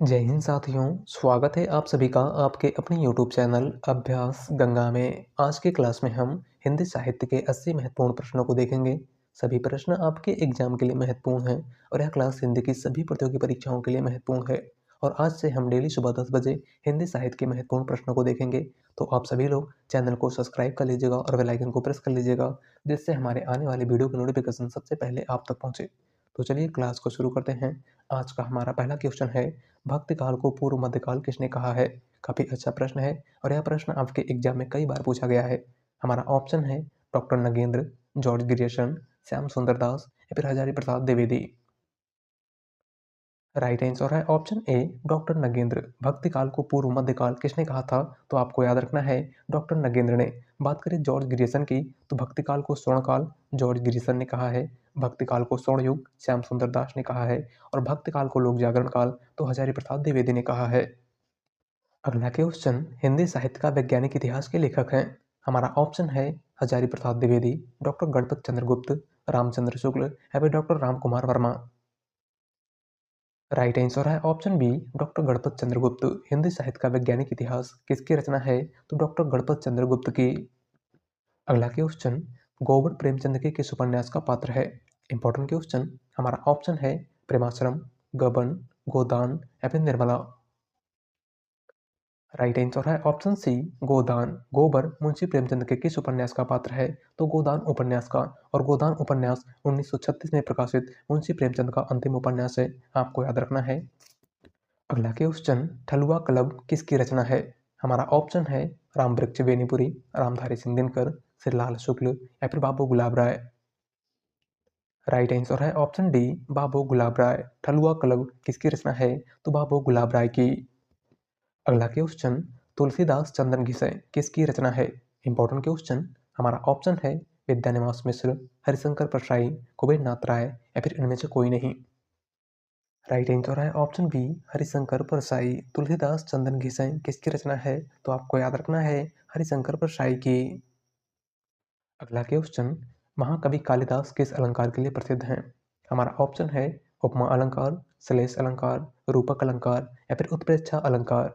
जय हिंद साथियों, स्वागत है आप सभी का आपके अपने यूट्यूब चैनल अभ्यास गंगा में। आज के क्लास में हम हिंदी साहित्य के 80 महत्वपूर्ण प्रश्नों को देखेंगे। सभी प्रश्न आपके एग्जाम के लिए महत्वपूर्ण हैं और यह क्लास हिंदी की सभी प्रतियोगी परीक्षाओं के लिए महत्वपूर्ण है। और आज से हम डेली सुबह 10 बजे हिंदी साहित्य के महत्वपूर्ण प्रश्नों को देखेंगे। तो आप सभी लोग चैनल को सब्सक्राइब कर लीजिएगा और बेल आइकन को प्रेस कर लीजिएगा, जिससे हमारे आने वाले वीडियो की नोटिफिकेशन सबसे पहले आप तक पहुंचे। तो चलिए क्लास को शुरू करते हैं। आज का हमारा पहला क्वेश्चन है, भक्ति काल को पूर्व मध्यकाल किसने कहा है। काफी अच्छा प्रश्न है और यह प्रश्न आपके एग्जाम में कई बार पूछा गया है। हमारा ऑप्शन है doctor Nagendra, George Grierson, Shyam सुंदर दास या फिर हजारी प्रसाद द्विवेदी। राइट आंसर है ऑप्शन ए, डॉक्टर नगेंद्र। भक्ति काल को पूर्व मध्यकाल किसने कहा था, तो आपको याद रखना है डॉक्टर नगेंद्र ने। बात करें जॉर्ज ग्रियर्सन की, तो भक्ति काल को स्वर्ण काल जॉर्ज ग्रियर्सन ने कहा है। भक्ति काल को स्वर्ण युग श्याम सुंदर दास ने कहा है। और भक्ति काल को लोक जागरण काल तो हजारी प्रसाद द्विवेदी ने कहा है। अगला क्वेश्चन, हिंदी साहित्य का वैज्ञानिक इतिहास के लेखक हैं। हमारा ऑप्शन है हजारी प्रसाद द्विवेदी, डॉक्टर गणपत चंद्र गुप्त, रामचंद्र शुक्ल या फिर doctor Ram Kumar Verma. Right answer है option B, doctor Ganpat Chandragupt. Hindi साहित्य का वैज्ञानिक इतिहास किसकी रचना है, तो डॉक्टर गणपत चंद्रगुप्त की। अगला क्वेश्चन, गोबर प्रेमचंद के किस उपन्यास का पात्र है। Important question. हमारा ऑप्शन है प्रेमाश्रम, गबन, गोदान या फिर निर्मला। राइट आंसर है ऑप्शन सी, गोदान। गोबर मुंशी प्रेमचंद के किस उपन्यास का पात्र है, तो गोदान उपन्यास का। और गोदान उपन्यास 1936 में प्रकाशित मुंशी प्रेमचंद का अंतिम उपन्यास है, आपको याद रखना है। अगला क्वेश्चन, ठलुआ क्लब किसकी रचना है। हमारा ऑप्शन है रामवृक्ष बेनीपुरी, रामधारी सिंह दिनकर, श्रीलाल शुक्ल या फिर बाबू गुलाब राय। राइट आंसर है ऑप्शन डी, बाबू गुलाब राय। ठलुआ क्लब किसकी रचना है, तो बाबू गुलाब राय की। अगला क्वेश्चन, तुलसीदास चंदन घिसै किसकी रचना है। Important question. हमारा ऑप्शन है विद्यानिवास मिश्र, हरिशंकर परसाई, कुबेर नाथ राय या फिर इनमें से कोई नहीं। राइट आंसर है ऑप्शन बी, हरिशंकर परसाई। तुलसीदास चंदन घिसै किसकी रचना है, तो आपको याद रखना है हरिशंकर परसाई की। अगला क्वेश्चन, महाकवि कालिदास किस अलंकार के लिए प्रसिद्ध हैं। हमारा ऑप्शन है उपमा अलंकार, श्लेष अलंकार, रूपक अलंकार या फिर उत्प्रेक्षा अलंकार।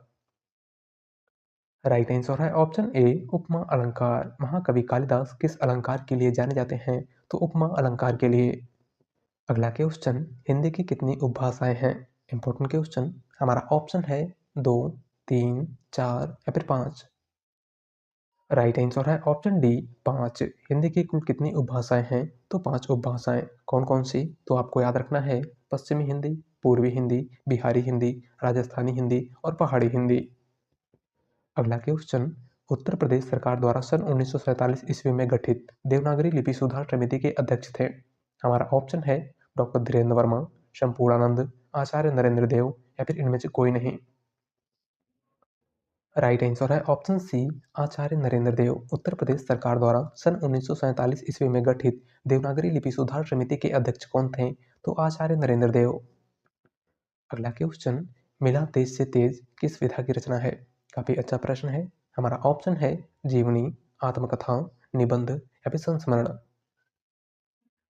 राइट आंसर है ऑप्शन ए, उपमा अलंकार। महाकवि कालिदास किस अलंकार के लिए जाने जाते हैं, तो उपमा अलंकार के लिए। अगला क्वेश्चन, हिंदी की कितनी उपभाषाएं हैं। Important question. हमारा ऑप्शन है 2, 3, 4 या फिर 5। राइट आंसर है ऑप्शन डी, 5। हिंदी की कुल कितनी उपभाषाएं हैं, तो 5 उपभाषाएं। कौन कौन सी, तो आपको याद रखना है पश्चिमी हिंदी, पूर्वी हिंदी, बिहारी हिंदी, राजस्थानी हिंदी और पहाड़ी हिंदी। अगला क्वेश्चन, उत्तर प्रदेश सरकार द्वारा सन 1947 ईस्वी में गठित देवनागरी लिपि सुधार समिति के अध्यक्ष थे। हमारा ऑप्शन है डॉक्टर धीरेन्द्र वर्मा, शंपूर्णानंद, आचार्य नरेंद्र देव या फिर इनमें से कोई नहीं। राइट आंसर है ऑप्शन सी, आचार्य नरेंद्र देव। उत्तर प्रदेश सरकार द्वारा सन 1947 ईस्वी में गठित देवनागरी लिपि सुधार समिति के अध्यक्ष कौन थे, तो आचार्य नरेंद्र देव। अगला क्वेश्चन, मिला तेज से तेज किस विधा की रचना है। काफी अच्छा प्रश्न है। हमारा ऑप्शन है जीवनी, आत्मकथा, निबंध या फिर संस्मरण।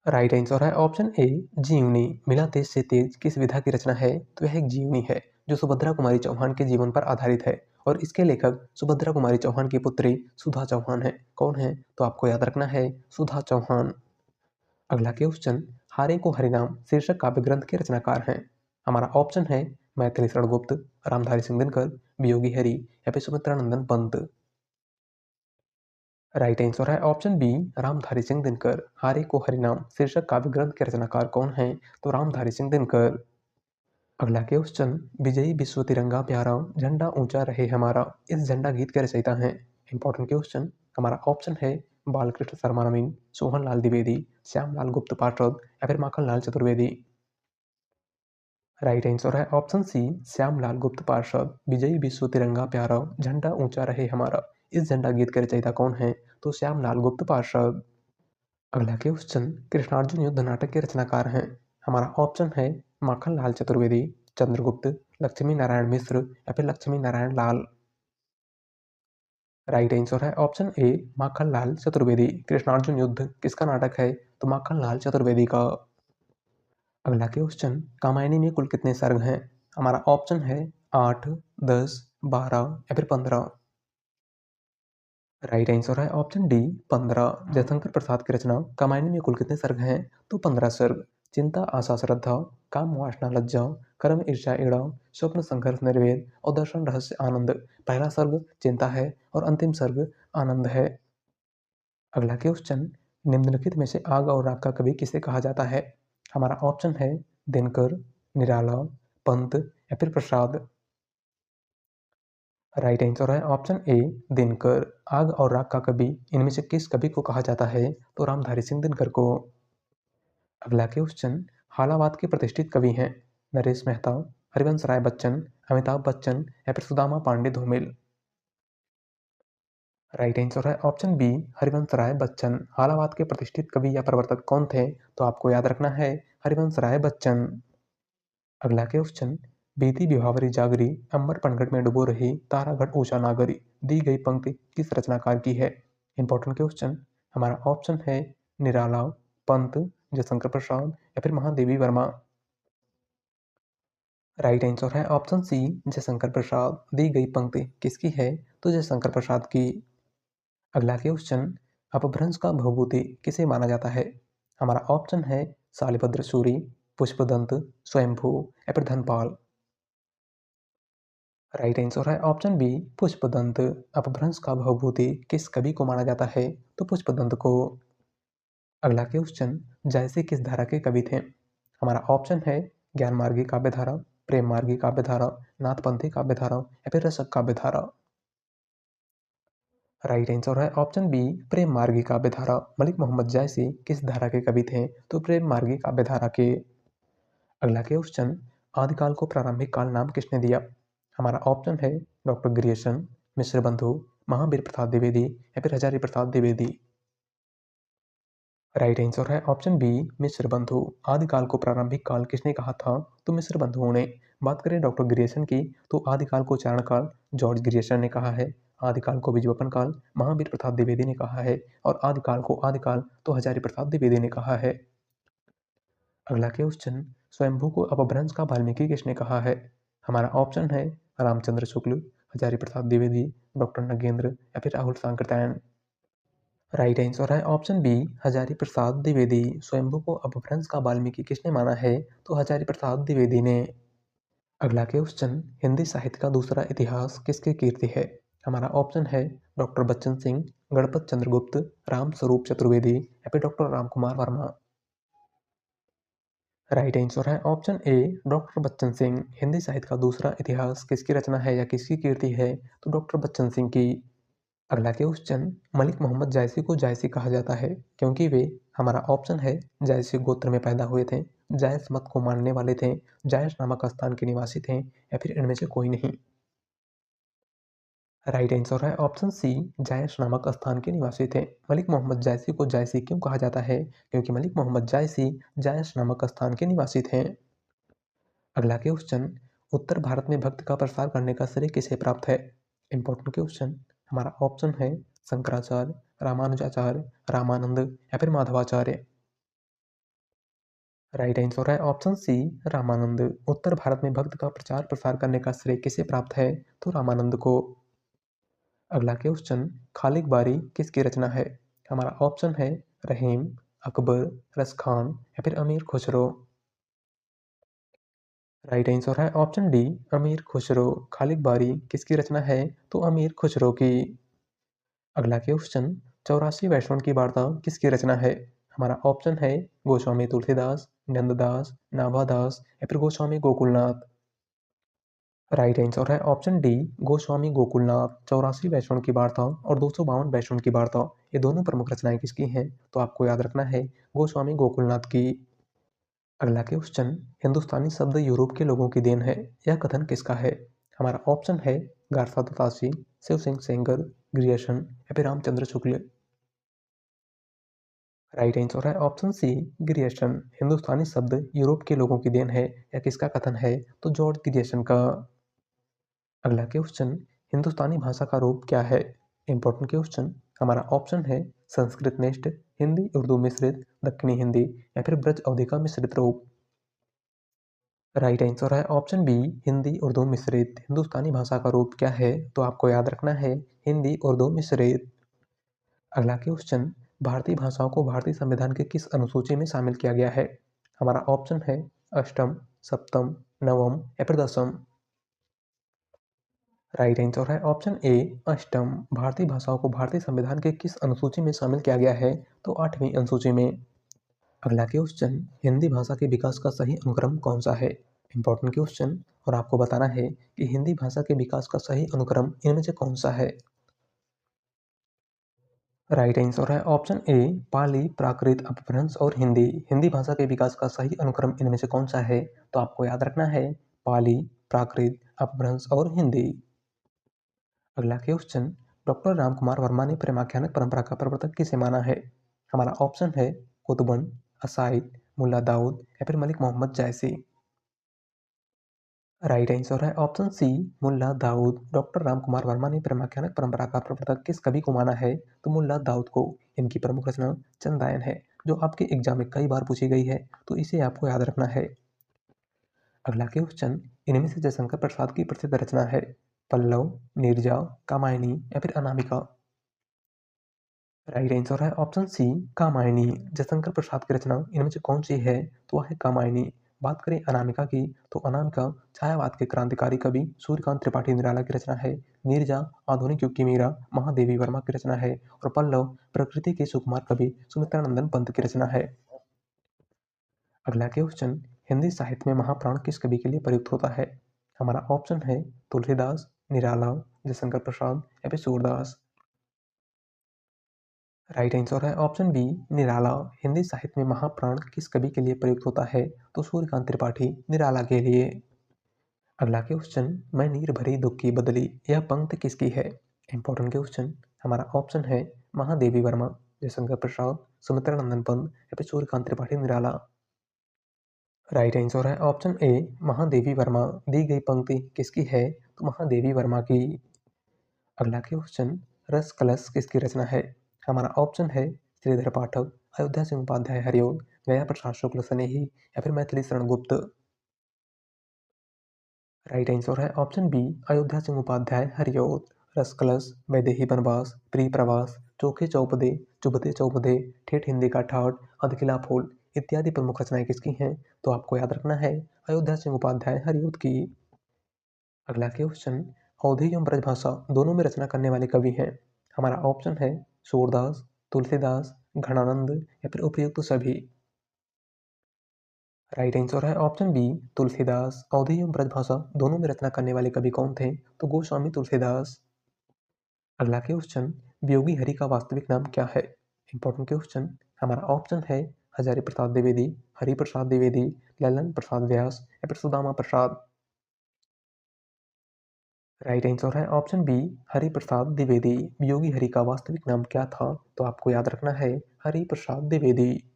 राइट आंसर है ऑप्शन ए, जीवनी। मिला तेज से तेज किस विधा की रचना है, तो यह एक जीवनी है जो सुभद्रा कुमारी चौहान के जीवन पर आधारित है। और इसके लेखक सुभद्रा कुमारी चौहान की पुत्री सुधा चौहान है। कौन है, तो आपको याद रखना है सुधा चौहान। अगला क्वेश्चन, हारे को हरिनाम शीर्षक काव्य ग्रंथ के रचनाकार हैं। हमारा ऑप्शन है मैथिली शरण गुप्त, रामधारी सिंह दिनकर, वियोगी हरि या फिर सुमित्रानंदन पंत। राइट आंसर है ऑप्शन बी, रामधारी सिंह दिनकर। हारे को हरिनाम शीर्षक काव्य ग्रंथ के रचनाकार कौन है, तो रामधारी सिंह दिनकर। अगला क्वेश्चन, विजयी विश्व तिरंगा प्यारा झंडा ऊंचा रहे हमारा, इस झंडा गीत के रचयिता हैं। Important question. हमारा ऑप्शन है बालकृष्ण शर्मा नवीन, सोहन लाल द्विवेदी, श्यामलाल गुप्त पार्षद या फिर माखन लाल चतुर्वेदी। राइट आंसर है ऑप्शन सी, श्यामलाल गुप्त पार्षद। विजयी विश्व तिरंगा प्यारा झंडा ऊंचा रहे हमारा, इस झंडा गीत के रचयिता कौन है, तो श्यामलाल गुप्त पार्षद। अगला क्वेश्चन, कृष्णार्जुन युद्ध नाटक के रचनाकार हैं। हमारा ऑप्शन है माखन लाल चतुर्वेदी, चंद्रगुप्त, लक्ष्मी नारायण मिश्र या फिर लक्ष्मी नारायण लाल। राइट आंसर है ऑप्शन ए, माखन लाल चतुर्वेदी। कृष्णार्जुन युद्ध किसका नाटक है, तो माखन लाल चतुर्वेदी का। अगला क्वेश्चन, कामायनी में कुल कितने सर्ग हैं। हमारा ऑप्शन है 8, 10, 12 या फिर 15। राइट आंसर है ऑप्शन डी 15। जयशंकर प्रसाद की रचना कामायनी में कुल कितने सर्ग हैं? तो 15 सर्ग। चिंता आशा श्रद्धा, काम वासना लज्जा, कर्म ईर्ष्या ईड़ा, स्वप्न संघर्ष निर्वेद और दर्शन रहस्य आनंद। पहला सर्ग चिंता है और अंतिम सर्ग आनंद है। अगला क्वेश्चन, निम्नलिखित में से आग और राग का कवि किसे कहा जाता है? हमारा ऑप्शन है दिनकर, निराला, पंत या फिर प्रसाद। राइट आंसर है ऑप्शन ए दिनकर। आग और राग का कवि इनमें से किस कवि को कहा जाता है? तो रामधारी सिंह दिनकर को। अगला क्वेश्चन, हालावाद के प्रतिष्ठित कवि हैं नरेश मेहता, हरिवंश राय बच्चन, अमिताभ बच्चन या फिर सुदामा पांडे धूमिल। राइट आंसर है ऑप्शन बी हरिवंश राय बच्चन। हालावाद के प्रतिष्ठित कवि या प्रवर्तक कौन थे? तो आपको याद रखना है हरिवंश राय बच्चन। अगला क्वेश्चन, बीती विभावरी जागरी, अंबर पनघट में डुबो रही, तारा घट ऊंचा नागरी। दी गई पंक्ति किस रचनाकार की है? Important question. हमारा ऑप्शन है निराला, पंत, जयशंकर प्रसाद या फिर महादेवी वर्मा। राइट आंसर है ऑप्शन सी जयशंकर प्रसाद। दी गई पंक्ति किसकी है? तो जयशंकर प्रसाद की। अगला क्वेश्चन, अपभ्रंश का भवभूति किसे माना जाता है? हमारा ऑप्शन है शालिभद्र सूरी, पुष्पदंत, स्वयंभू या फिर धनपाल। राइट आंसर है ऑप्शन बी पुष्पदंत। अपभ्रंश का भवभूति किस कवि को माना जाता है? तो पुष्पदंत को। अगला क्वेश्चन, जैसे किस धारा के कवि थे? हमारा ऑप्शन है ज्ञान मार्गी काव्य धारा, प्रेम मार्गी काव्य धारा, नाथपंथी काव्य धारा या फिर रसक काव्य धारा। राइट आंसर है ऑप्शन बी प्रेम मार्गी काव्य धारा। मलिक मोहम्मद जायसी किस धारा के कवि थे? तो प्रेम मार्गी काव्य धारा के। अगला क्वेश्चन, आदिकाल को प्रारंभिक काल नाम किसने दिया? हमारा ऑप्शन है डॉक्टर ग्रियर्सन, मिश्र बंधु, महावीर प्रसाद द्विवेदी या फिर हजारी प्रसाद द्विवेदी। राइट आंसर है ऑप्शन बी मिश्र बंधु। आदिकाल को प्रारंभिक काल किसने कहा था? तो मिश्र बंधुओं ने। बात करें डॉक्टर ग्रियर्सन की, तो आदिकाल को चारण काल जॉर्ज ग्रियर्सन ने कहा है। आदिकाल को विज्ञापन काल महावीर प्रसाद द्विवेदी ने कहा है और आदिकाल को आदिकाल तो हजारी प्रसाद द्विवेदी ने कहा है। अगला क्वेश्चन, स्वयंभू को अपभ्रंश का वाल्मीकि किसने कहा है? हमारा ऑप्शन है रामचंद्र शुक्ल, हजारी प्रसाद द्विवेदी, डॉक्टर नगेंद्र या फिर राहुल सांकृत्यायन। राइट आंसर है ऑप्शन बी हजारी प्रसाद द्विवेदी। स्वयंभू को अपभ्रंश का वाल्मीकि किसने माना है? तो हजारी प्रसाद द्विवेदी ने। अगला क्वेश्चन, हिंदी साहित्य का दूसरा इतिहास किसकी कीर्ति है? हमारा ऑप्शन है डॉक्टर बच्चन सिंह, गणपत चंद्रगुप्त, राम स्वरूप चतुर्वेदी या फिर doctor Ram Kumar Verma. Right answer है option A doctor Bachchan Singh. Hindi साहित्य का दूसरा इतिहास किसकी रचना है या किसकी कीर्ति है? तो डॉक्टर बच्चन सिंह की। अगला क्वेश्चन, मलिक मोहम्मद जायसी को जायसी कहा जाता है क्योंकि वे, हमारा ऑप्शन है जायसी गोत्र में पैदा हुए थे, जायस मत को मानने वाले थे, जायस नामक स्थान के निवासी थे या फिर इनमें से कोई नहीं। राइट आंसर है ऑप्शन सी जायस नामक स्थान के निवासी थे। मलिक मोहम्मद जायसी को जायसी क्यों कहा जाता है? क्योंकि मलिक मोहम्मद जायसी जायस नामक स्थान के निवासी थे। अगला क्वेश्चन, उत्तर भारत में भक्त का प्रसार करने का श्रेय किसे प्राप्त है? Important question. हमारा ऑप्शन है शंकराचार्य, रामानुजाचार्य, रामानंद या फिर माधवाचार्य। राइट आंसर है ऑप्शन सी रामानंद। उत्तर भारत में भक्त का प्रचार प्रसार करने का श्रेय किसे प्राप्त है? तो रामानंद को। अगला क्वेश्चन, खालिक बारी किसकी रचना है? हमारा ऑप्शन है रहीम, अकबर, रसखान या फिर अमीर खुसरो। राइट आंसर है ऑप्शन डी अमीर खुसरो। खालिक बारी किसकी रचना है? तो अमीर खुसरो की। अगला क्वेश्चन, 84 वैष्णव की वार्ता किसकी रचना है? हमारा ऑप्शन है गोस्वामी तुलसीदास, नंददास, नाभादास या फिर गोस्वामी गोकुलनाथ। राइट आंसर है ऑप्शन डी गोस्वामी गोकुलनाथ। 84 वैष्णव की वार्ता और 252 वैष्णव की वार्ता, ये दोनों प्रमुख रचनाएं किसकी हैं? तो आपको याद रखना है गोस्वामी गोकुलनाथ की। अगला क्वेश्चन, हिंदुस्तानी शब्द यूरोप के लोगों की देन है, यह कथन किसका है? हमारा ऑप्शन है गारसा दत्तासी, शिव सिंह सेंगर, ग्रियर्सन या फिर रामचंद्र शुक्ल। राइट आंसर है ऑप्शन सी ग्रियर्सन। हिंदुस्तानी शब्द यूरोप के लोगों की देन है, यह किसका कथन है? तो जॉर्ज ग्रियर्सन का। अगला क्वेश्चन, हिंदुस्तानी भाषा का रूप क्या है? Important question. हमारा ऑप्शन है संस्कृत मिश्र, हिंदी उर्दू मिश्रित, दक्षिणी हिंदी या फिर ब्रज अवधी का मिश्रित रूप। राइट आंसर है ऑप्शन बी, हिंदी उर्दू मिश्रित। हिंदुस्तानी भाषा का रूप क्या है? तो आपको याद रखना है हिंदी उर्दू मिश्रित। अगला क्वेश्चन, भारतीय भाषाओं को भारतीय संविधान के किस अनुसूची में शामिल किया गया है? हमारा ऑप्शन है अष्टम, सप्तम, नवम या फिर दसम। राइट आंसर है ऑप्शन ए, अष्टम। भारतीय भाषाओं को भारतीय संविधान के किस अनुसूची में शामिल किया गया है? तो 8वीं अनुसूची में। अगला क्वेश्चन, हिंदी भाषा के विकास का सही अनुक्रम कौन सा है? इंपॉर्टेंट क्वेश्चन, और आपको बताना है कि हिंदी भाषा के विकास का सही अनुक्रम इनमें से कौन सा है? राइट आंसर है ऑप्शन ए, पाली, प्राकृत, अपभ्रंश और हिंदी। हिंदी भाषा के विकास का सही अनुक्रम इनमें से कौन सा है? तो आपको याद रखना है पाली, प्राकृत, अपभ्रंश और हिंदी। अगला क्वेश्चन, डॉक्टर रामकुमार वर्मा ने प्रेमाख्यानक परंपरा का प्रवर्तक किसे माना है? हमारा ऑप्शन है कुतुबन, असाइद, मुल्ला दाऊद या फिर मलिक मोहम्मद जायसी। राइट आंसर है ऑप्शन सी, मुल्ला दाऊद। डॉक्टर रामकुमार वर्मा ने प्रेमाख्यानक परंपरा का प्रवर्तक किस कवि को माना है? तो मुल्ला दाऊद को। इनकी प्रमुख रचना चंदायन है, जो आपके एग्जाम में कई बार पूछी गई है, तो इसे आपको याद रखना है। अगला क्वेश्चन, इनमें से जयशंकर प्रसाद की प्रसिद्ध रचना है पल्लव, नीरजा, कामायनी या फिर अनामिका। राइट आंसर है ऑप्शन सी, कामायनी। जयशंकर प्रसाद की रचना इनमें से कौन सी है? तो वह है कामायनी। बात करें अनामिका की, तो अनामिका छायावाद के क्रांतिकारी कवि सूर्यकांत त्रिपाठी निराला की रचना है। नीरजा आधुनिक युग की मीरा महादेवी वर्मा की रचना है। और पल्लव प्रकृति के सुकुमार कवि सुमित्रानंदन पंत की रचना है। अगला क्वेश्चन, हिंदी साहित्य में महाप्राण किस कवि के लिए प्रयुक्त होता है? हमारा ऑप्शन है तुलसीदास, निराला, जयशंकर प्रसाद या फिर सूरदास। राइट आंसर है ऑप्शन बी, निराला। हिंदी साहित्य में महाप्राण किस कवि के लिए प्रयुक्त होता है? तो सूर्यकांत त्रिपाठी निराला के लिए। अगला क्वेश्चन, मैं नीर भरी दुख की बदली, यह पंक्ति किसकी है? इंपॉर्टेंट क्वेश्चन, हमारा ऑप्शन है महादेवी वर्मा, जयशंकर प्रसाद, सुमित्रानंदन पंत या फिर सूर्यकांत त्रिपाठी निराला। राइट आंसर है ऑप्शन ए, महादेवी वर्मा। दी गई पंक्ति किसकी है? तो महादेवी वर्मा की। अगला क्वेश्चन, रस कलश किसकी रचना है? हमारा ऑप्शन है श्रीधर पाठक, अयोध्या सिंह उपाध्याय हरिओं, गया प्रसाद शुक्ल स्नेही या फिर मैथिली शरण गुप्त। राइट आंसर है ऑप्शन बी, अयोध्या सिंह उपाध्याय हरिओं। रस कलश, वैदेही वनवास, प्रिय प्रवास, चोखे चौपदे, चुभते चौपदे, ठेठ हिंदी का ठाठ, अधकिला फूल इत्यादि प्रमुख रचनाएं किसकी हैं? तो आपको याद रखना है अयोध्या सिंह उपाध्याय हरिओं की। अगला क्वेश्चन, अवधी एवं ब्रजभाषा दोनों में रचना करने वाले कवि हैं। हमारा ऑप्शन है सूरदास, तुलसीदास, घनानंद या फिर उपयुक्त सभी। राइट आंसर है ऑप्शन बी, तुलसीदास। अवधी एवं ब्रजभाषा दोनों में रचना करने वाले कवि कौन थे? तो गोस्वामी तुलसीदास। अगला क्वेश्चन, वियोगी हरि का वास्तविक नाम क्या है? इंपॉर्टेंट क्वेश्चन, हमारा ऑप्शन है हजारी प्रसाद द्विवेदी, हरि प्रसाद द्विवेदी, ललन प्रसाद व्यास या फिर सुदामा प्रसाद। राइट आंसर है ऑप्शन बी, हरि प्रसाद द्विवेदी। वियोगी हरि का वास्तविक नाम क्या था? तो आपको याद रखना है हरि प्रसाद द्विवेदी।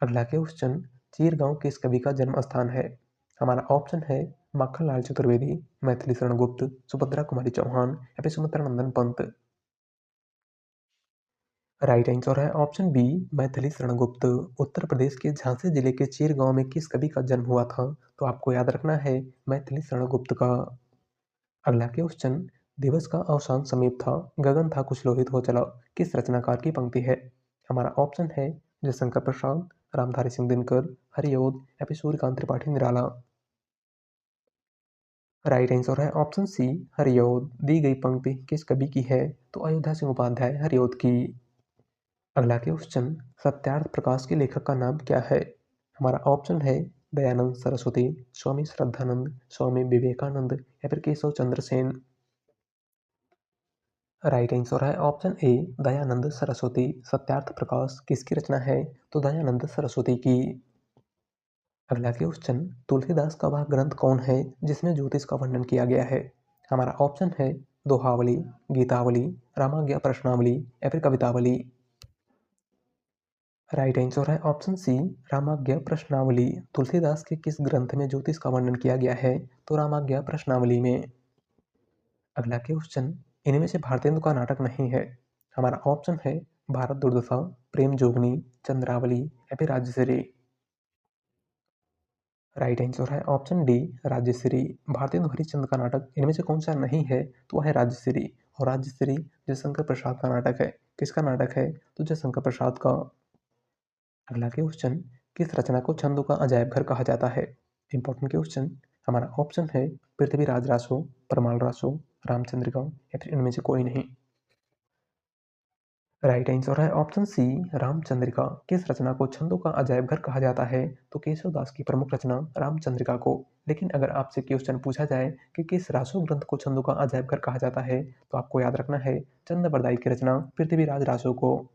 अगला क्वेश्चन, चीरगांव किस कवि का जन्म स्थान है? हमारा ऑप्शन है माखनलाल चतुर्वेदी, मैथिली शरण गुप्त, सुभद्रा कुमारी चौहान या फिर सुमित्रानंदन पंत। राइट आंसर है ऑप्शन बी, मैथिली शरण गुप्त। उत्तर प्रदेश के झांसी जिले के चीरगांव में किस कवि का जन्म हुआ था? तो आपको याद रखना है मैथिली शरण गुप्त का। अगला क्वेश्चन, दिवस का अवसान समीप था, गगन था कुछ लोहित हो चला, किस रचनाकार की पंक्ति है? हमारा ऑप्शन है जयशंकर प्रसाद, रामधारी सिंह दिनकर, हरिओद या फिर सूर्यकांत त्रिपाठी निराला। राइट आंसर है ऑप्शन सी, हरिओद। दी गई पंक्ति किस कवि की है? तो अयोध्या सिंह उपाध्याय हरिओद की। अगला क्वेश्चन, सत्यार्थ प्रकाश के लेखक का नाम क्या है? हमारा ऑप्शन है दयानंद सरस्वती, स्वामी श्रद्धानंद, स्वामी विवेकानंद या फिर केशव चंद्र सेन। राइट आंसर है ऑप्शन ए, दयानंद सरस्वती। सत्यार्थ प्रकाश किसकी रचना है? तो दयानंद सरस्वती की। अगला क्वेश्चन, तुलसीदास का वह ग्रंथ कौन है जिसमें ज्योतिष का वर्णन किया गया है? हमारा ऑप्शन है दोहावली, गीतावली, रामाज्ञा प्रश्नावली या फिर कवितावली। राइट आंसर है ऑप्शन सी, रामाज्ञा प्रश्नावली। तुलसीदास के किस ग्रंथ में ज्योतिष का वर्णन किया गया है? तो रामाज्ञा प्रश्नावली में। अगला क्वेश्चन, इनमें से भारतेंदु का नाटक नहीं है। हमारा ऑप्शन है भारत दुर्दशा, प्रेम जोगनी, चंद्रावली या फिर राजश्री। राइट आंसर है ऑप्शन डी राजश्री। भारतेंदु हरिश्चंद्र का नाटक इनमें से कौन सा नहीं है? तो वह है राजश्री। और राजश्री जयशंकर प्रसाद का नाटक है। किसका नाटक है? तो जयशंकर प्रसाद का। अगला क्वेश्चन, किस रचना को छंदों का अजायब घर कहा जाता है? Important question. हमारा ऑप्शन है पृथ्वीराज रासो, परमाल रासो, रामचंद्रिका या फिर इनमें से कोई नहीं। राइट आंसर है ऑप्शन सी रामचंद्रिका। किस रचना को छंदों का अजायब घर कहा जाता है? तो केशवदास की प्रमुख रचना रामचंद्रिका को। लेकिन अगर आपसे क्वेश्चन पूछा जाए कि किस रासो ग्रंथ को छंदों का अजायब घर कहा जाता है, तो आपको याद रखना है चंद्रबरदाई की रचना पृथ्वीराज रासो को।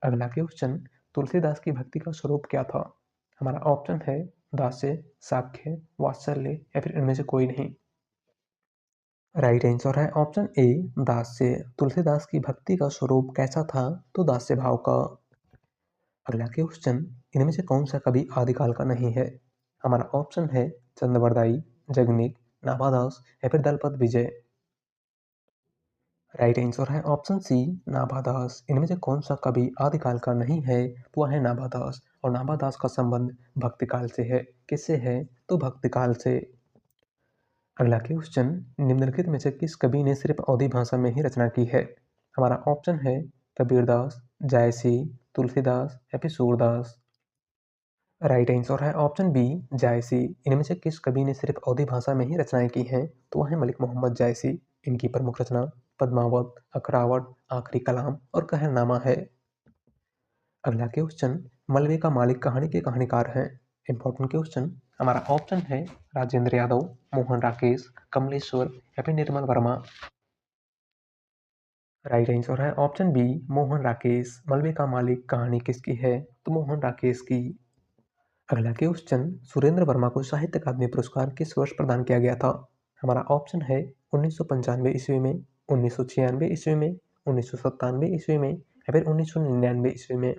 अगला क्वेश्चन, तुलसीदास की भक्ति का स्वरूप क्या था? हमारा ऑप्शन है दास्य, साख्य, वात्सल्य या फिर इनमें से कोई नहीं। राइट आंसर है ऑप्शन ए दास्य। तुलसीदास की भक्ति का स्वरूप कैसा था? तो दास्य भाव का। अगला क्वेश्चन, इनमें से कौन सा कवि आदिकाल का नहीं है? हमारा ऑप्शन है चंद्रबरदाई, जगनिक, नाभादास या फिर दलपत विजय। राइट आंसर है ऑप्शन सी नाभादास। इनमें से कौन सा कवि आदिकाल का नहीं है? तो वह है नाभादास। और नाभादास का संबंध भक्तिकाल से है। किससे है? तो भक्तिकाल से। अगला क्वेश्चन, निम्नलिखित में से किस कवि ने सिर्फ अवधी भाषा में ही रचना की है? हमारा ऑप्शन है कबीरदास, जायसी, तुलसीदास या फिर सूरदास। राइट आंसर है ऑप्शन बी जायसी। इनमें से किस कवि ने सिर्फ अवधी भाषा में ही रचनाएं की हैं? तो वह है मलिक मोहम्मद जायसी। इनकी प्रमुख रचना पद्मावत, अखरावट, आखिरी कलाम और कहरनामा है। अगला क्वेश्चन, मलबे का मालिक कहानी के कहानीकार हैं। Important question. हमारा ऑप्शन है राजेंद्र यादव, मोहन राकेश, कमलेश्वर या फिर निर्मल वर्मा। राइट आंसर है ऑप्शन बी मोहन राकेश। मलबे का मालिक कहानी किसकी है? तो मोहन राकेश की। अगला क्वेश्चन, सुरेंद्र वर्मा को साहित्य अकादमी पुरस्कार किस वर्ष प्रदान किया गया था? हमारा ऑप्शन है 1995 ईस्वी में, 1996 ईस्वी में, 1997 ईस्वी में या फिर 1999 ईस्वी में।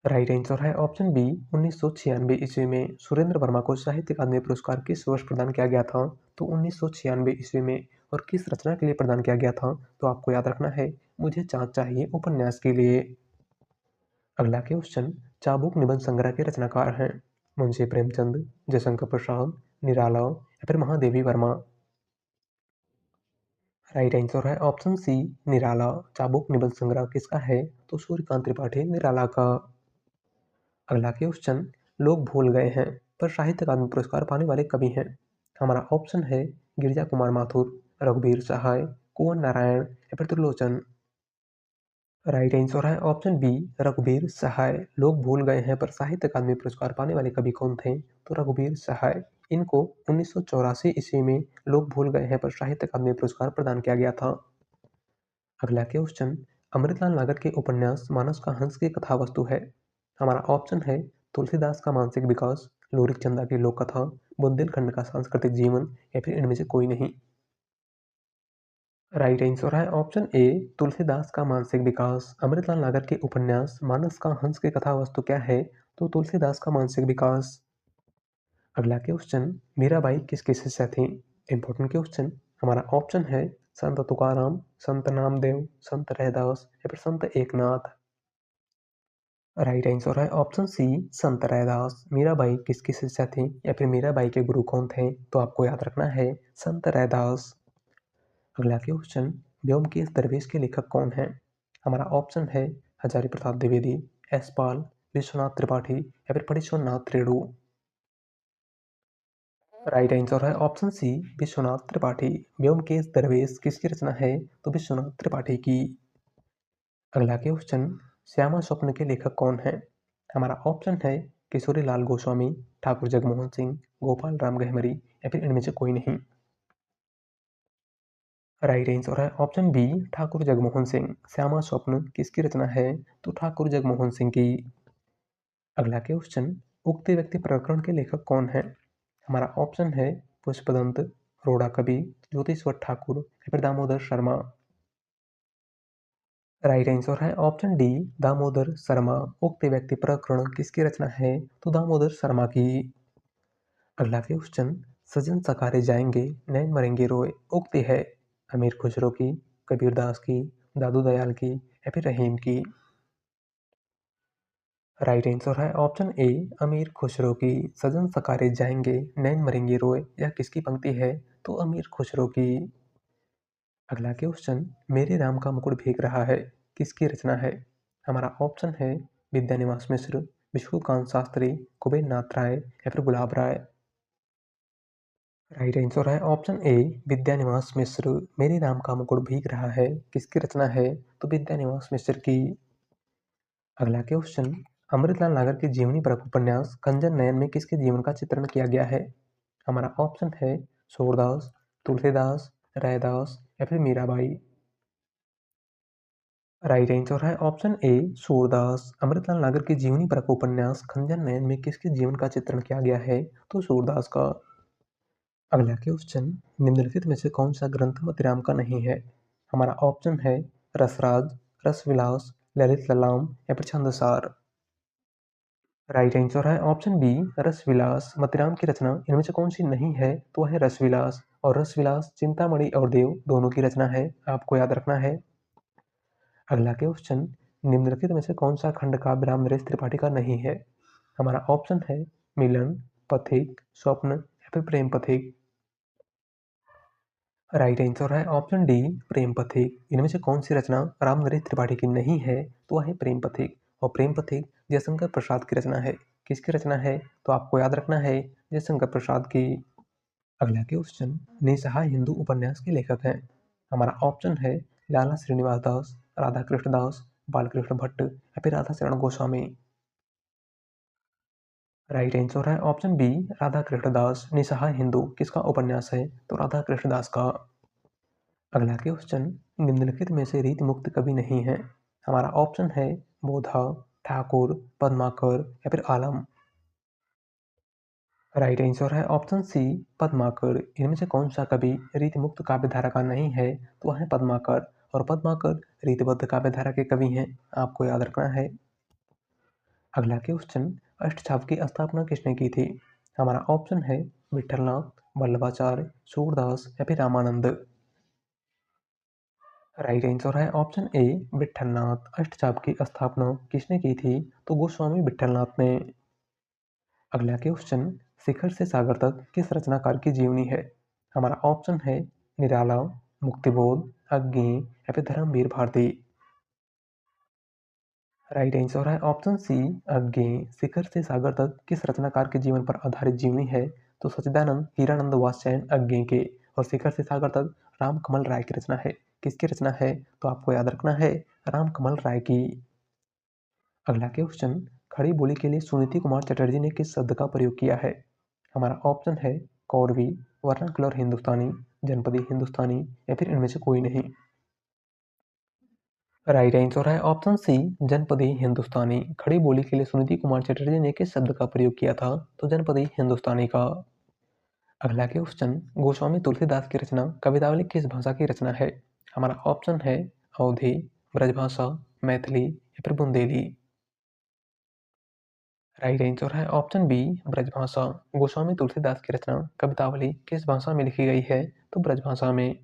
राइट आंसर है ऑप्शन बी 1996 ईस्वी में। सुरेंद्र वर्मा को साहित्य अकादमी पुरस्कार किस वर्ष प्रदान किया गया था? तो 1996 ईस्वी में। और किस रचना के लिए प्रदान किया गया था? तो आपको याद रखना है मुझे चाँद चाहिए उपन्यास के लिए। अगला क्वेश्चन, चाबुक निबंध संग्रह के रचनाकार हैं। मुंशी प्रेमचंद, जयशंकर प्रसाद, निराला या फिर महादेवी वर्मा। राइट आंसर है ऑप्शन सी निराला। चाबुक निबंध संग्रह किसका है? तो सूर्यकांत त्रिपाठी निराला का। अगला क्वेश्चन, लोग भूल गए हैं पर साहित्य अकादमी पुरस्कार पाने वाले कवि हैं। हमारा ऑप्शन है गिरिजा कुमार माथुर, रघुवीर सहाय, कुंवर नारायण या फिर त्रिलोचन। राइट आंसर है ऑप्शन बी रघुवीर सहाय। लोग भूल गए हैं पर साहित्य अकादमी पुरस्कार पाने वाले कवि कौन थे? तो रघुवीर सहाय। इनको 1984 ईस्वी में लोग भूल गए हैं पर साहित्य अकादमी पुरस्कार प्रदान किया गया था। अगला क्वेश्चन, अमृतलाल नागर के उपन्यास मानस का हंस की कथा वस्तु है। हमारा ऑप्शन है तुलसीदास का मानसिक विकास, लोरिक चंदा की लोक कथा, बुंदेलखंड का सांस्कृतिक जीवन या फिर इनमें से कोई नहीं। राइट आंसर है ऑप्शन ए तुलसीदास का मानसिक विकास। अमृतलाल नागर के उपन्यास मानस का हंस की कथा वस्तु क्या है? तो तुलसीदास का मानसिक विकास। अगला क्वेश्चन, मीराबाई किसकी शिष्या थी? Important question. हमारा ऑप्शन है संत तुकाराम, संत नामदेव, संत रैदास या फिर संत एकनाथ। राइट आंसर है ऑप्शन सी संत रैदास। मीराबाई किसकी शिष्या थी या फिर मीराबाई के गुरु कौन थे? तो आपको याद रखना है संत रैदास। अगला क्वेश्चन, व्योमकेश दरवेश के लेखक कौन हैं? हमारा ऑप्शन है हजारी प्रसाद द्विवेदी, यशपाल, विश्वनाथ त्रिपाठी या फिर फणीश्वर नाथ रेणु। राइट आंसर है ऑप्शन सी विश्वनाथ त्रिपाठी। व्योमकेश दरवेश किसकी रचना है? तो विश्वनाथ त्रिपाठी की। अगला क्वेश्चन, श्यामा स्वप्न के लेखक कौन हैं? हमारा ऑप्शन है किशोरी लाल गोस्वामी, ठाकुर जगमोहन सिंह, गोपाल राम गहमरी या फिर इनमें से कोई नहीं। राइट आंसर है ऑप्शन बी ठाकुर जगमोहन सिंह। श्यामा स्वप्न किसकी रचना है? तो ठाकुर जगमोहन सिंह की। अगला क्वेश्चन, उगते व्यक्ति प्रकरण के लेखक कौन है? हमारा ऑप्शन है पुष्पदंत, रोड़ा कवि, ज्योतिषवर ठाकुर या फिर दामोदर शर्मा। राइट आंसर है ऑप्शन डी दामोदर शर्मा। उगते व्यक्ति प्रकरण किसकी रचना है? तो दामोदर शर्मा की। अगला क्वेश्चन, सजन सकारे जाएंगे नैन मरेंगे रोए उगती है अमीर खुसरो की, कबीरदास की, दादू दयाल की या फिर रहीम की। राइट आंसर है ऑप्शन ए अमीर खुसरो की। सजन सकारे जाएंगे नैन मरेंगे रोए, यह किसकी पंक्ति है? तो अमीर खुसरो की। अगला क्वेश्चन, मेरे राम का मुकुट भीग रहा है, किसकी रचना है? हमारा ऑप्शन है विद्यानिवास मिश्र, विष्णुकांत शास्त्री, कुबेर नाथ राय या फिर गुलाब राय। राइट आंसर है ऑप्शन ए विद्यानिवास मिश्र। मेरे राम का मुकुट भीग रहा है किसकी रचना है? तो विद्यानिवास मिश्र की। अगला क्वेश्चन, अमृतलाल नागर के जीवनी पर उपन्यास कंजन नयन में किसके जीवन का चित्रण किया गया है? हमारा ऑप्शन है सूरदास, तुलसीदास, रैदास या फिर मीराबाई। राइट आंसर है ऑप्शन ए सूरदास। अमृतलाल नागर की जीवनी पर उपन्यास खंजन नयन में किसके जीवन का चित्रण किया गया है? तो सूरदास का। अगला क्वेश्चन, निम्नलिखित में से कौन सा ग्रंथ मतिराम का नहीं है? हमारा ऑप्शन है रसराज, रसविलास, ललित ललाम या फिर छंदसार। राइट आंसर है ऑप्शन बी रसविलास। मतिराम की रचना इनमें से कौन सी नहीं है? तो है रसविलास। और रसविलास चिंतामणि और देव दोनों की रचना है, आपको याद रखना है। अगला क्वेश्चन, निम्नलिखित में से कौन सा खंड काव्य राम नरेश त्रिपाठी का नहीं है? हमारा ऑप्शन है मिलन, पथिक, स्वप्न या फिर प्रेम पथिक। राइट आंसर है ऑप्शन डी प्रेम पथिक। इनमें से कौन सी रचना राम नरेश त्रिपाठी की नहीं है? तो वह है प्रेम पथिक। और प्रेम पथिक जयशंकर प्रसाद की रचना है। किसकी रचना है? तो आपको याद रखना है जयशंकर प्रसाद की। अगला क्वेश्चन, निसहाय हिंदू उपन्यास के लेखक हैं? हमारा ऑप्शन है लाला श्रीनिवास दास, राधा कृष्ण दास, बालकृष्ण भट्ट या फिर राधा शरण गोस्वामी। राइट आंसर है ऑप्शन बी राधा कृष्ण दास। निसहाय हिंदू किसका उपन्यास है? तो राधा कृष्ण दास का। अगला क्वेश्चन, निम्नलिखित में से रीत मुक्त कवि नहीं है? हमारा ऑप्शन है बोधा, ठाकुर, पद्माकर या फिर आलम। राइट आंसर है ऑप्शन सी पद्माकर। इनमें से कौन सा कवि रीतिमुक्त काव्यधारा का नहीं है? तो वह है पद्माकर। और पद्माकर रीतिबद्ध काव्यधारा के कवि हैं, आपको याद रखना है। अगला क्वेश्चन, अष्टछाप की स्थापना किसने की थी? हमारा ऑप्शन है विठलनाथ, वल्लभाचार्य, सूरदास या फिर रामानंद। राइट आंसर है ऑप्शन ए विठलनाथ। अष्टचाप की स्थापना किसने की थी? तो गोस्वामी विठलनाथ ने। अगला क्वेश्चन, शिखर से सागर तक किस रचनाकार की जीवनी है? हमारा ऑप्शन है निराला, मुक्तिबोध, अग्नि या फिर धर्मवीर भारती। राइट आंसर है ऑप्शन सी अग्नि। शिखर से सागर तक किस रचनाकार के जीवन पर आधारित जीवनी है? तो सच्चिदानंद हीरानंद वात्स्यायन अग्नि के। और शिखर से सागर तक राम कमल राय की रचना है। किसकी रचना है? तो आपको याद रखना है राम कमल राय की। अगला क्वेश्चन, खड़ी बोली के लिए सुनीति कुमार चटर्जी ने किस शब्द का प्रयोग किया है? हमारा ऑप्शन है कौरवी, वर्नाकुलर हिंदुस्तानी, जनपदी हिंदुस्तानी या फिर इनमें से कोई नहीं। राइट आंसर है ऑप्शन सी जनपदी हिंदुस्तानी। खड़ी बोली के लिए सुनीति कुमार चटर्जी ने किस शब्द का प्रयोग किया था? तो जनपदी हिंदुस्तानी का। अगला क्वेश्चन, गोस्वामी तुलसीदास की रचना कवितावली किस भाषा की रचना है? हमारा ऑप्शन है अवधी, ब्रजभाषा, मैथिली या फिर बुंदेली। राइट आंसर है ऑप्शन बी ब्रजभाषा। गोस्वामी तुलसीदास की रचना कवितावली किस भाषा में लिखी गई है? तो ब्रजभाषा में।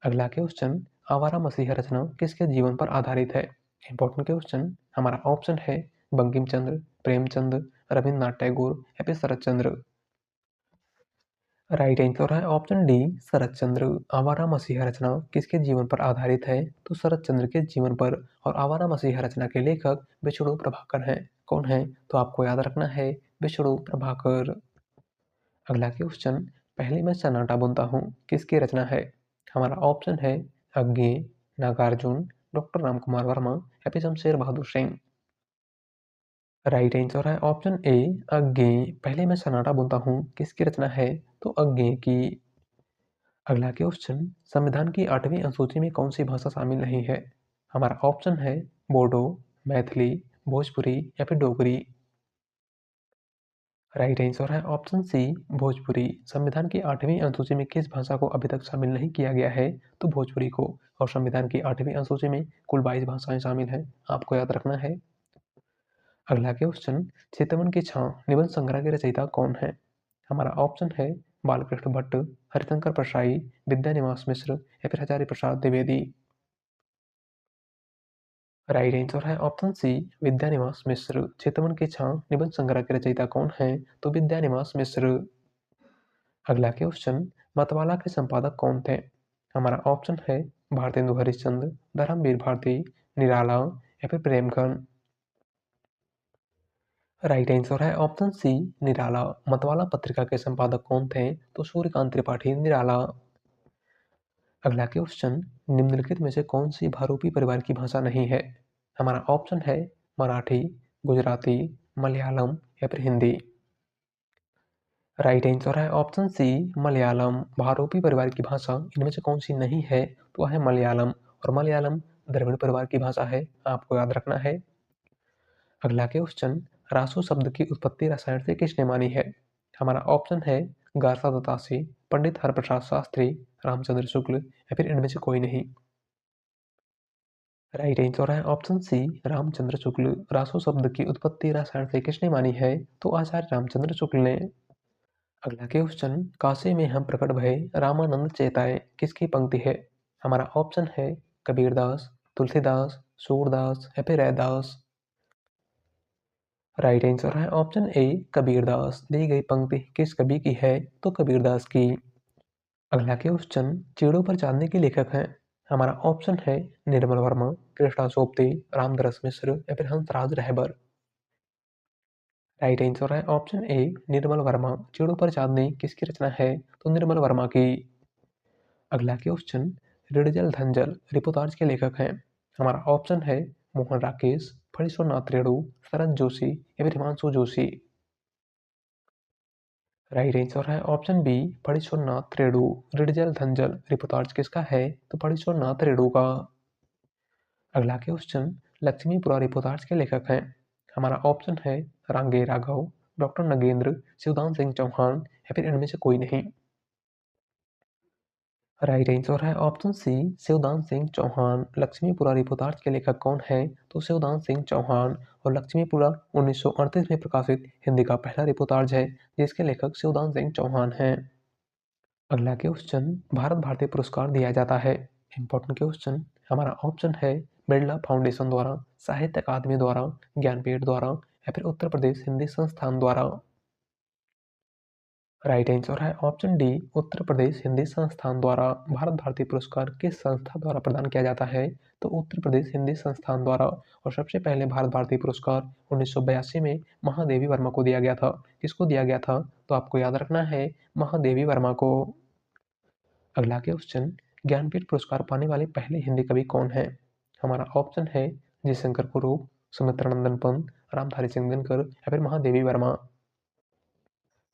अगला क्वेश्चन, आवारा मसीहा रचना किसके जीवन पर आधारित है? Important question. हमारा ऑप्शन है बंकिम चंद्र, प्रेमचंद, रविन्द्रनाथ टैगोर या फिर शरत चंद्र। राइट आंसर है ऑप्शन डी शरत चंद्र। आवारा मसीहा रचना किसके जीवन पर आधारित है? तो शरत चंद्र के जीवन पर। और आवारा मसीहा रचना के लेखक विष्णु प्रभाकर हैं। कौन है? तो आपको याद रखना है विष्णु प्रभाकर। अगला क्वेश्चन, पहले मैं सन्नाटा बुनता हूँ किसकी रचना है? हमारा ऑप्शन है अज्ञे, नागार्जुन, डॉक्टर रामकुमार वर्मा या फिर शमशेर बहादुर सिंह। राइट आंसर है ऑप्शन ए अज्ञे। पहले मैं सन्नाटा बुनता हूँ किसकी रचना है? तो अज्ञे की। अगला क्वेश्चन, संविधान की 8वीं अनुसूची में कौन सी भाषा शामिल नहीं है? हमारा ऑप्शन है बोडो, मैथिली, भोजपुरी या फिर डोगरी। राइट आंसर है ऑप्शन सी भोजपुरी। संविधान की 8वीं अनुसूची में किस भाषा को अभी तक शामिल नहीं किया गया है? तो भोजपुरी को। और संविधान की 8वीं अनुसूची में कुल 22 भाषाएं शामिल हैं, आपको याद रखना है। अगला क्वेश्चन, चितवन की छां निबंध संग्रह के रचयिता कौन है? हमारा ऑप्शन है बालकृष्ण भट्ट, हरिशंकर परसाई, विद्यानिवास मिश्र या फिर आचार्य प्रसाद द्विवेदी। राइट आंसर है ऑप्शन सी विद्यानिवास मिश्र। चितवन की छांव निबंध संग्रह के रचयिता कौन है? तो विद्यानिवास मिश्र। अगला क्वेश्चन, मतवाला के संपादक कौन थे? हमारा ऑप्शन है भारतेंदु हरिश्चंद्र, धर्मवीर भारती, निराला या फिर प्रेमगढ़। राइट आंसर है ऑप्शन सी निराला। मतवाला पत्रिका के संपादक कौन थे? तो सूर्यकांत त्रिपाठी निराला। अगला क्वेश्चन, निम्नलिखित में से कौन सी भारूपी परिवार की भाषा नहीं है? हमारा ऑप्शन है मराठी, गुजराती, मलयालम या फिर हिंदी। राइट आंसर है ऑप्शन सी मलयालम। भारूपी परिवार की भाषा इनमें से कौन सी नहीं है? तो है मलयालम, और मलयालम द्रविड़ परिवार की भाषा है, आपको याद रखना है। अगला क्वेश्चन, रासो शब्द की उत्पत्ति रसायन से किसने मानी है? हमारा ऑप्शन है गार्सा दत्तासी, पंडित हरप्रसाद शास्त्री, रामचंद्र शुक्ल या फिर इनमें से कोई नहीं। राइट आंसर है ऑप्शन सी रामचंद्र शुक्ल। रासो शब्द की उत्पत्ति रसायन से किसने मानी है? तो आचार्य रामचंद्र शुक्ल ने। अगला क्वेश्चन, काशी में हम प्रकट भये रामानंद चेताए किसकी पंक्ति है? हमारा ऑप्शन है कबीरदास, तुलसीदास, सूरदास या फिर रैदास। राइट आंसर है ऑप्शन ए कबीरदास। दी गई पंक्ति किस कवि की है? तो कबीरदास की। अगला क्वेश्चन, चीड़ों पर चांदनी के लेखक हैं? हमारा ऑप्शन है निर्मल वर्मा, कृष्णा सोपती, रामदरस मिश्र या फिर हंसराज रहबर। राइट आंसर है ऑप्शन ए निर्मल वर्मा। चीड़ों पर चांदनी किसकी रचना है? तो निर्मल वर्मा की। अगला क्वेश्चन, ऋणजल धनजल रिपोर्टाज के लेखक हैं? हमारा ऑप्शन है मोहन राकेश, फणीश्वरनाथ रेणु, शरद जोशी या फिर हिमांशु जोशी। राइट आंसर है option B Phanishwarnath Renu. Rinjal Dhanjal reportage किसका है? तो फणीश्वरनाथ रेणु का। अगला क्वेश्चन, लक्ष्मीपुरा रिपोर्टाज के लेखक हैं? हमारा ऑप्शन है रांगे राघव, डॉक्टर नगेंद्र, शिवदान सिंह चौहान या फिर इनमें से कोई नहीं। राइट आंसर है option C Shivdan Singh Chauhan. Laxmipura reportage के लेखक कौन है? तो शिवदान सिंह चौहान। और लक्ष्मीपुरा 1938 में प्रकाशित हिंदी का पहला रिपोर्टाज है जिसके लेखक शिवदान सिंह चौहान हैं। अगला क्वेश्चन, भारत भारती पुरस्कार दिया जाता है। इंपॉर्टेंट क्वेश्चन, हमारा ऑप्शन है बिरला फाउंडेशन द्वारा, साहित्य अकादमी द्वारा, ज्ञानपीठ द्वारा या फिर उत्तर प्रदेश हिंदी संस्थान द्वारा। राइट आंसर है ऑप्शन डी उत्तर प्रदेश हिंदी संस्थान द्वारा। भारत भारती पुरस्कार किस संस्था द्वारा प्रदान किया जाता है? तो उत्तर प्रदेश हिंदी संस्थान द्वारा। और सबसे पहले भारत भारती पुरस्कार 1982 में महादेवी वर्मा को दिया गया था। किसको दिया गया था? तो आपको याद रखना है महादेवी वर्मा को। अगला क्वेश्चन, ज्ञानपीठ पुरस्कार पाने वाले पहले हिंदी कवि कौन है? हमारा ऑप्शन है जयशंकर कुरूप, सुमित्रा नंदन पंत, रामधारी सिंह दिनकर या फिर महादेवी वर्मा।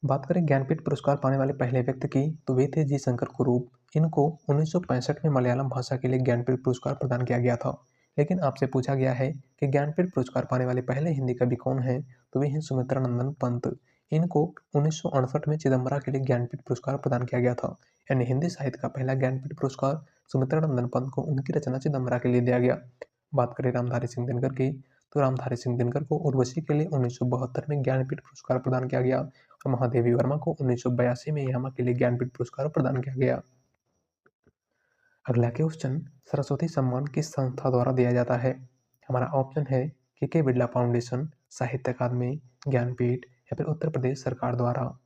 बात करें ज्ञानपीठ पुरस्कार पाने वाले पहले व्यक्ति की, तो वे थे जी शंकर कुरूप। इनको 1965 में मलयालम भाषा के लिए ज्ञानपीठ पुरस्कार प्रदान किया गया था। लेकिन आपसे पूछा गया है कि ज्ञानपीठ पुरस्कार पाने वाले पहले हिंदी कवि कौन हैं? तो वे हैं सुमित्रा नंदन पंत। इनको 1968 में चिदम्बरा के लिए ज्ञानपीठ पुरस्कार प्रदान किया गया था। यानी हिंदी साहित्य का पहला ज्ञानपीठ पुरस्कार सुमित्रा नंदन पंत को उनकी रचना चिदम्बरा के लिए दिया गया। बात करें रामधारी सिंह दिनकर की, तो रामधारी सिंह दिनकर को उर्वशी के लिए 1972 में ज्ञानपीठ पुरस्कार प्रदान किया गया। और महादेवी वर्मा को 1982 में यामा के लिए ज्ञानपीठ पुरस्कार प्रदान किया गया। अगला क्वेश्चन, सरस्वती सम्मान किस संस्था द्वारा दिया जाता है? हमारा ऑप्शन है के बिरला फाउंडेशन, साहित्य अकादमी, ज्ञानपीठ या फिर उत्तर प्रदेश सरकार द्वारा।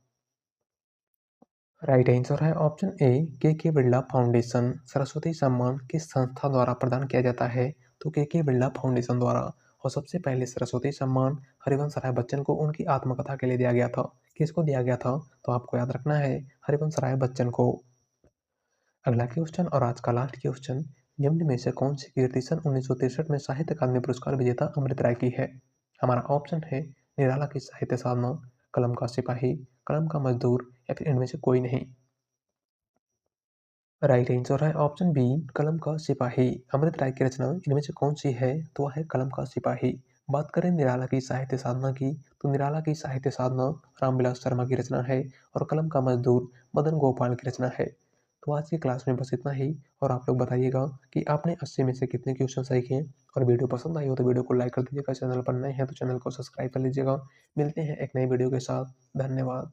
राइट आंसर है ऑप्शन ए के बिरला फाउंडेशन। सरस्वती सम्मान किस संस्था द्वारा प्रदान किया जाता है? तो के बिरला फाउंडेशन द्वारा। और सबसे पहले सरस्वती सम्मान हरिवंश राय बच्चन को उनकी आत्मकथा के लिए दिया गया था। किसको दिया गया था? तो आपको याद रखना है हरिवंश राय बच्चन को। अगला क्वेश्चन और आज का लास्ट क्वेश्चन, निम्न में से कौन सी कीर्ति सन 1963 में साहित्य अकादमी पुरस्कार विजेता अमृत राय की है? हमारा ऑप्शन है निराला की साहित्य साधना, कलम का सिपाही, कलम का मजदूर या फिर इनमें से कोई नहीं। राइट आंसर है ऑप्शन बी कलम का सिपाही। अमृत राय की रचना इनमें से कौन सी है? तो वह है कलम का सिपाही। बात करें निराला की साहित्य साधना की, तो निराला की साहित्य साधना रामविलास शर्मा की रचना है। और कलम का मजदूर मदन गोपाल की रचना है। तो आज की क्लास में बस इतना ही। और आप लोग बताइएगा कि आपने 80 में से कितने क्वेश्चन सही किए। और वीडियो पसंद आई हो तो वीडियो को लाइक कर दीजिएगा। चैनल पर नए हैं तो चैनल को सब्सक्राइब कर लीजिएगा। मिलते हैं एक नई वीडियो के साथ। धन्यवाद।